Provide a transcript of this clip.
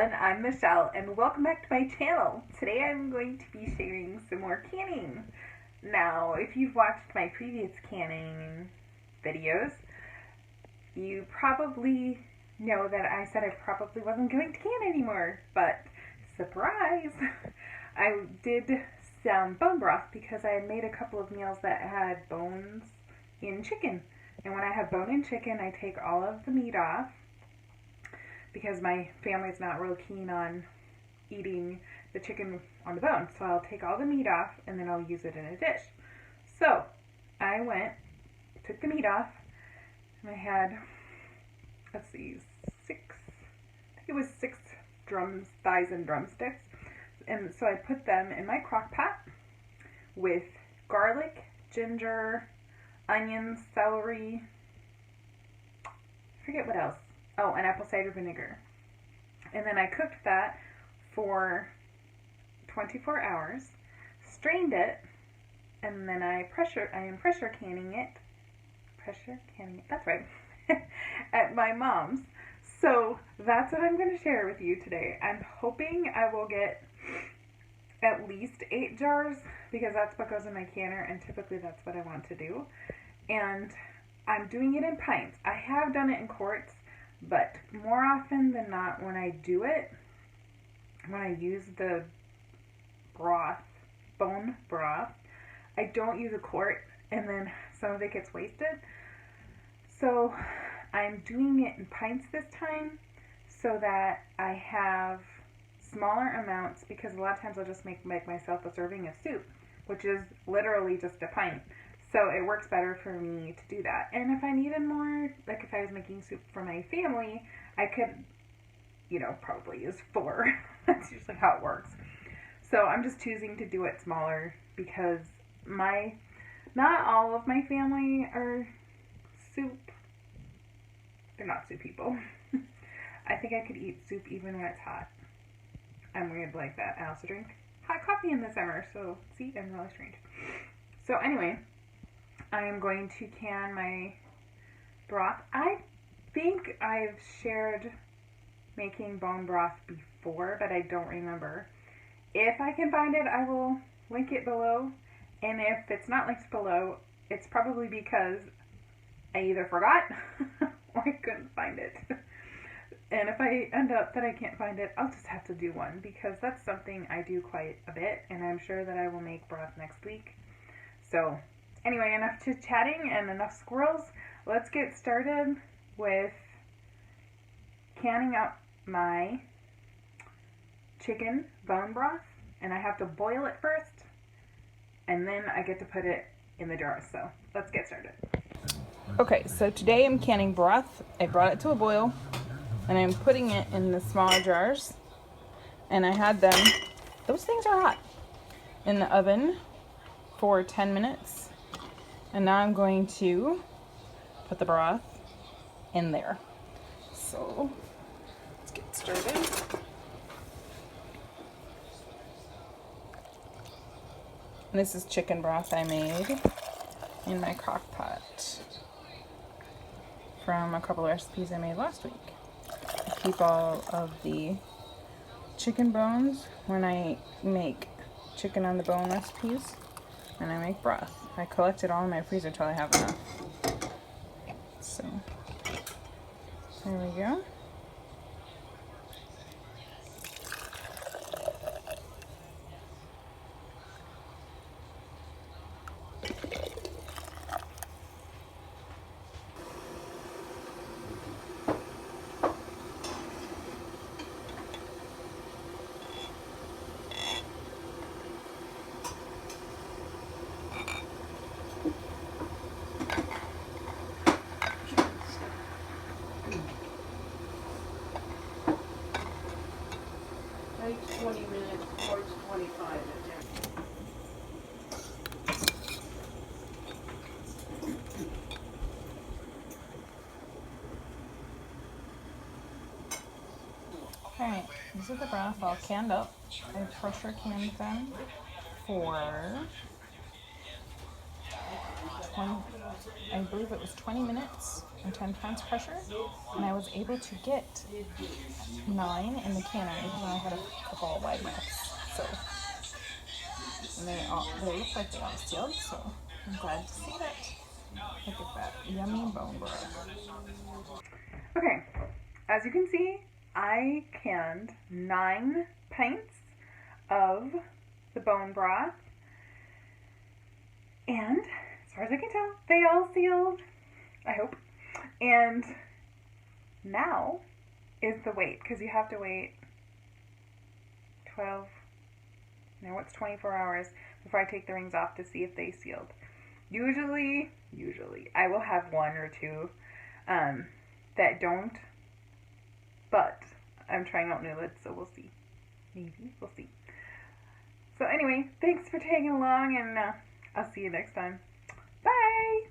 everyone, I'm Michelle and welcome back to my channel. Today I'm going to be sharing some more canning. Now, if you've watched my previous canning videos, you probably know that I said I probably wasn't going to can anymore, but surprise! I did some bone broth because I had made a couple of meals that had bones in chicken. And when I have bone in chicken, I take all of the meat off because my family's not real keen on eating the chicken on the bone. So I'll take all the meat off and then I'll use it in a dish. So I took the meat off, and I had, let's see, it was six thighs and drumsticks. And so I put them in my crock pot with garlic, ginger, onions, celery, I forget what else. Oh, and apple cider vinegar. And then I cooked that for 24 hours, strained it, and then I am pressure canning it, that's right, at my mom's. So that's what I'm going to share with you today. I'm hoping I will get at least 8 jars because that's what goes in my canner, and typically that's what I want to do. And I'm doing it in pints. I have done it in quarts, but more often than not, when I do it, when I use the broth, bone broth, I don't use a quart, and then some of it gets wasted. So I'm doing it in pints this time so that I have smaller amounts, because a lot of times I'll just make myself a serving of soup, which is literally just a pint. So it works better for me to do that. And if I needed more, like if I was making soup for my family, I could, probably use 4. That's usually how it works. So I'm just choosing to do it smaller because not all of my family are they're not soup people. I think I could eat soup even when it's hot. I'm weird like that. I also drink hot coffee in the summer, so see, I'm really strange. So anyway, I am going to can my broth. I think I've shared making bone broth before, but I don't remember. If I can find it, I will link it below. And if it's not linked below, it's probably because I either forgot or I couldn't find it. And if I end up that I can't find it, I'll just have to do one because that's something I do quite a bit, and I'm sure that I will make broth next week. So anyway, enough chit-chatting and enough squirrels. Let's get started with canning up my chicken bone broth, and I have to boil it first, and then I get to put it in the jar. So let's get started. Okay, so today I'm canning broth. I brought it to a boil, and I'm putting it in the smaller jars, and I had them, those things are hot, in the oven for 10 minutes. And now I'm going to put the broth in there. So let's get started. And this is chicken broth I made in my crock pot from a couple of recipes I made last week. I keep all of the chicken bones when I make chicken on the bone recipes, and I make broth. I collect it all in my freezer until I have enough. So there we go. Takes 20 minutes, or it's 25 at that. Alright, these are the broth all canned up. I pressure canned them for I believe it was 20 minutes and 10 pounds pressure, and I was able to get 9 in the canner, even though I had a couple of wide mouths. So, and they look like they all sealed, so I'm glad to see that. Look at that yummy bone broth. Okay, as you can see, I canned 9 pints of the bone broth, and as far as I can tell, they all sealed, I hope. And now is the wait, because you have to wait 24 hours before I take the rings off to see if they sealed. Usually, I will have 1 or 2 that don't, but I'm trying out new lids, so we'll see. Maybe, we'll see. So anyway, thanks for tagging along, and I'll see you next time. Bye!